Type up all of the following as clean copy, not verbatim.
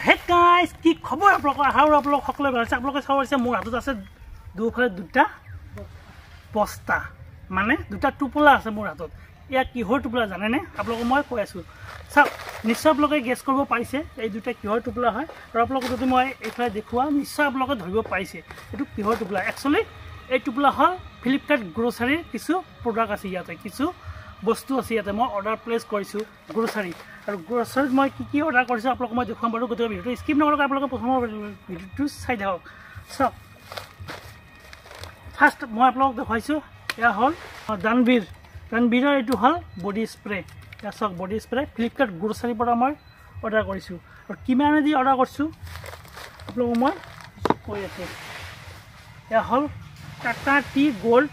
hey guys কি খবৰ আপোনালোকৰ আৰু আপোনালোক সকলোৱে ভাল আছে আপোনালোকে চাব পাৰিছে মোৰ হাতত আছে দুফালে দুটা বস্তা মানে দুটা টোপোলা আছে মোৰ হাতত ইয়া কিহৰ টোপোলা জানেনে আপোনালোকক মই কৈ আছোঁ চাওক নিশ্চয় আপোনালোকে গেছ কৰিব পাৰিছে এই দুটা কিহৰ টোপোলা হয় আৰু আপোনালোকক যদি মই এইফালে দেখুৱাওঁ নিশ্চয় আপোনালোকে ধৰিব পাৰিছে এইটো কিহৰ টোপোলা একচুৱেলি এই টোপোলা হ'ল ফ্লিপকাৰ্ট গ্ৰ'চাৰীৰ কিছু প্ৰডাক্ট আছে ইয়াতে কিছু বস্তু আছে ইয়াতে মই অৰ্ডাৰ প্লেচ কৰিছোঁ গ্ৰ'চাৰী আৰু গ্ৰ'চাৰীত মই কি অৰ্ডাৰ কৰিছোঁ আপোনালোকক মই দেখুৱাম বাৰু গোটেই ভিডিঅ'টো স্কিপ নকৰাকৈ আপোনালোকে প্ৰথমৰ ভিডিঅ'টো চাই থাকক চাওক ফাৰ্ষ্ট মই আপোনালোকক দেখুৱাইছোঁ এয়া হ'ল দানবীৰৰ এইটো হ'ল বডি স্প্ৰে এয়া চাওক বডি স্প্ৰে ফ্লিপকাৰ্ট গ্ৰ'চাৰীৰ পৰা মই অৰ্ডাৰ কৰিছোঁ আৰু কিমানেদি অৰ্ডাৰ কৰিছোঁ আপোনালোকক মই কৈ আছোঁ এয়া হ'ল Tata T gold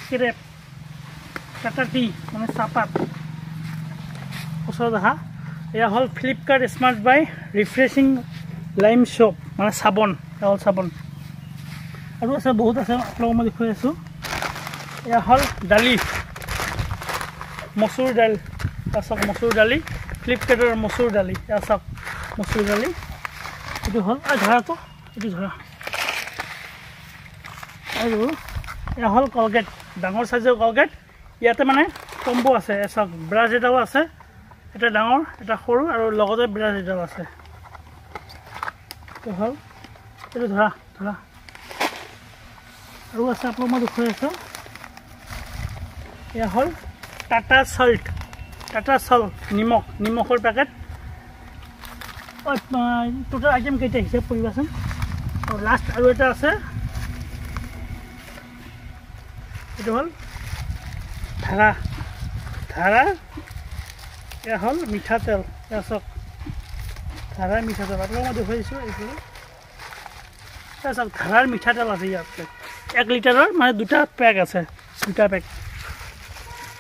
crepe Tata T মানে চাহপাত ওচৰত অহা এয়া হ'ল ফ্লিপকাৰ্ট স্মাৰ্ট বাই ৰিফ্ৰেছিং লাইম শ্বপ মানে চাবোন এয়া হ'ল চাবোন আৰু আছে বহুত আছে আপোনালোকক মই দেখুৱাই আছোঁ এয়া হ'ল দালি মচুৰ দাইল এয়া চাওক মচুৰ দালি ফ্লিপকাৰ্টৰ মচুৰ দালি এয়া চাওক মচুৰ দালি এইটো হ'ল ধৰাটো এইটো ধৰা আৰু এয়া হ'ল কলগেট ডাঙৰ চাইজৰ কলগেট ইয়াতে মানে কম্বো আছে এয়া চাওক ব্ৰাছ এটাও আছে এটা ডাঙৰ এটা সৰু আৰু লগতে ব্ৰাছ এটাও আছে এইটো হ'ল এইটো ধৰা আৰু আছে আপোনাক মই দেখুৱাই আছোঁ এয়া হ'ল টাটা চল্ট নিমখৰ পেকেট টোটেল আইটেম কেইটা হিচাপ কৰিবাচোন আৰু লাষ্ট আৰু এটা আছে এইটো হ'ল ধাৰা এয়া হ'ল মিঠাতেল এয়া চাওক ধাৰাৰ মিঠাতেল আপোনালোক মই দেখুৱাই দিছোঁ এইটো এয়া চাওক ধাৰাৰ মিঠাতেল আছে ইয়াত 1 লিটাৰৰ মানে দুটা পেক আছে দুটা পেক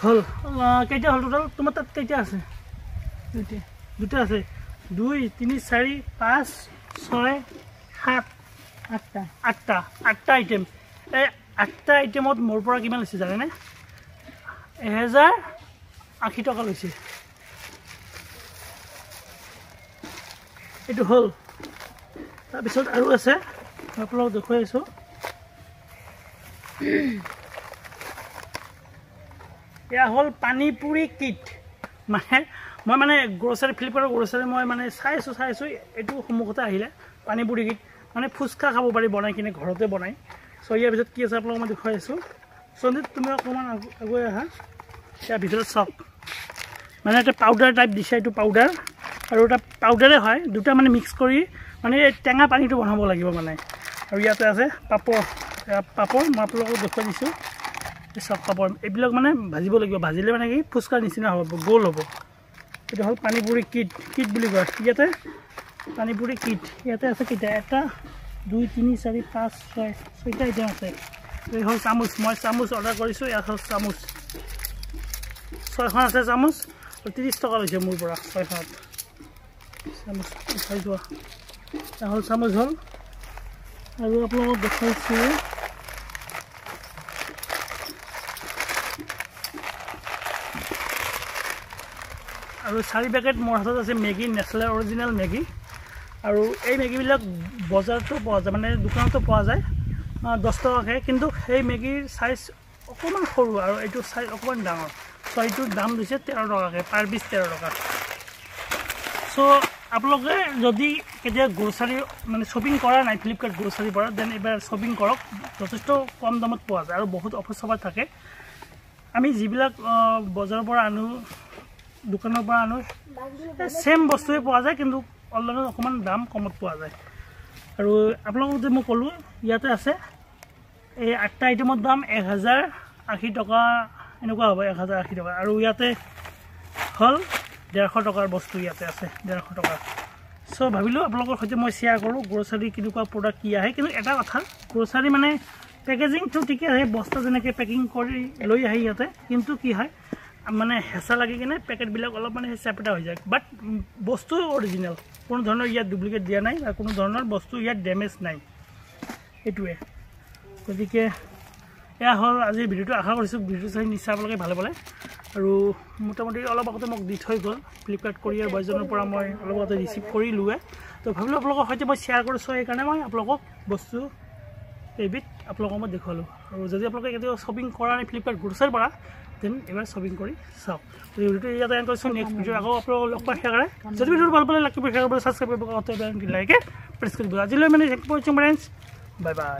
হ'ল কেইটা হ'ল টোটেল তোমাৰ তাত কেইটা আছে দুটা আছে 2 3 4 5 6 7 8টা আইটেম এই 8টা আইটেমত মোৰ পৰা কিমান লৈছে জানেনে 1080 টকা লৈছে এইটো হ'ল তাৰপিছত আৰু আছে আপোনালোকক দেখুৱাই আছোঁ এয়া হ'ল পানী পুৰি কিট মানে মই মানে গ্ৰ'চাৰী ফ্লিপকাৰ্টৰ গ্ৰ'চাৰী মই মানে চাই আছোঁ এইটো সন্মুখতে আহিলে পানী পুৰি কিট মানে ফুচকা খাব পাৰি বনাই কিনে ঘৰতে বনাই চ' ইয়াৰ ভিতৰত কি আছে আপোনালোকক মই দেখুৱাই আছোঁ সন্দীপ তুমি অকণমান আগুৱাই আহা ইয়াৰ ভিতৰত চাওক মানে এটা পাউডাৰ টাইপ দিছে এইটো পাউডাৰ আৰু এটা পাউডাৰে হয় দুটা মানে মিক্স কৰি মানে এই টেঙা পানীটো বনাব লাগিব মানে আৰু ইয়াতে আছে পাপৰ মই আপোনালোকক দেখুৱাই দিছোঁ এই চাওক পাপৰ এইবিলাক মানে ভাজিব লাগিব ভাজিলে মানে কি ফুচকাৰ নিচিনা হ'ব গোল হ'ব এইটো হ'ল পানীপুৰি কিট বুলি কয় ইয়াতে পানীপুৰি কিট ইয়াতে আছে কেইটা 1 2 3 4 5 6টা আইটেম আছে এই হ'ল চামুচ মই চামুচ অৰ্ডাৰ কৰিছোঁ ইয়াত হ'ল চামুচ 6খন আছে চামুচ 30 টকা লৈছে মোৰ পৰা 6খনত চামুচ উঠাই যোৱা এয়া হ'ল চামুচ হ'ল আৰু আপোনালোকক দেখুৱাইছোঁ আৰু 4 পেকেট মোৰ হাতত আছে মেগী নেচলে অৰিজিনেল মেগী আৰু এই মেগীবিলাক বজাৰতো পোৱা যায় মানে দোকানতো পোৱা যায় 10 টকাকৈ কিন্তু সেই মেগীৰ চাইজ অকণমান সৰু আৰু এইটো চাইজ অকণমান ডাঙৰ চ' এইটোৰ দাম দিছে 13 টকাকৈ পাৰ পিচ 13 টকা চ' আপোনালোকে যদি কেতিয়া গ্ৰ'চাৰী মানে শ্বপিং কৰা নাই ফ্লিপকাৰ্ট গ্ৰ'চাৰীৰ পৰা দেন এইবাৰ শ্বপিং কৰক যথেষ্ট কম দামত পোৱা যায় আৰু বহুত অফাৰ চফাৰ থাকে আমি যিবিলাক বজাৰৰ পৰা আনো দোকানৰ পৰা আনো ছেম বস্তুৱে পোৱা যায় কিন্তু অনলাইনত অকণমান দাম কমত পোৱা যায় আৰু আপোনালোকক যে মই ক'লোঁ ইয়াতে আছে এই 8টা আইটেমৰ দাম 1080 টকা এনেকুৱা হ'ব 1080 টকা আৰু ইয়াতে হ'ল 150 টকাৰ বস্তু ইয়াতে আছে 150 টকা চ' ভাবিলোঁ আপোনালোকৰ সৈতে মই শ্বেয়াৰ কৰোঁ গ্ৰ'চাৰী কেনেকুৱা প্ৰডাক্ট কি আহে কিন্তু এটা কথা গ্ৰ'চাৰী মানে পেকেজিংটো ঠিকে আহে বস্তা যেনেকৈ পেকিং কৰি লৈ আহে ইয়াতে কিন্তু কি হয় মানে হেঁচা লাগি কিনে পেকেটবিলাক অলপ মানে চেপেটা হৈ যায় বাট বস্তু অৰিজিনেল কোনো ধৰণৰ ইয়াত ডুপ্লিকেট দিয়া নাই আৰু কোনো ধৰণৰ বস্তু ইয়াত ডেমেজ নাই এইটোৱে গতিকে এয়া হ'ল আজিৰ ভিডিঅ'টো আশা কৰিছোঁ ভিডিঅ'টো চাই নিশ্চয় আপোনালোকে ভালে পালে আৰু মোটামুটি অলপ আগতে মোক দি থৈ গ'ল ফ্লিপকাৰ্ট কৰিয়াৰ বয়জনৰ পৰা মই অলপ আগতে ৰিচিভ কৰিলোৱে তো ভাবিলোঁ আপোনালোকৰ সৈতে মই শ্বেয়াৰ কৰিছোঁ সেইকাৰণে মই আপোনালোকক বস্তু এইবিধ আপোনালোকক মই দেখুৱালোঁ আৰু যদি আপোনালোকে কেতিয়াবা শ্বপিং কৰা নাই ফ্লিপকাৰ্ট গ্ৰ'চাৰীৰ পৰা দেন এবাৰ শ্বপিং কৰি চাওক ভিডিঅ'টো ইয়াতে এণ্ড কৰিছোঁ নেক্সট ভিডিঅ' আকৌ আপোনালোকক লগ পাই শ্বেয়াৰ কৰে যদি ভিডিঅ'টো ভাল পালে লাইক কৰিব শ্বেয়াৰ কৰিব ছাবস্ক্ৰাইব কৰিব লাইকে প্ৰেছ কৰিব আজিলৈ মানে থেংক ইউ ফৰ ৱাচিং ফ্ৰেণ্ডছ বাই বাই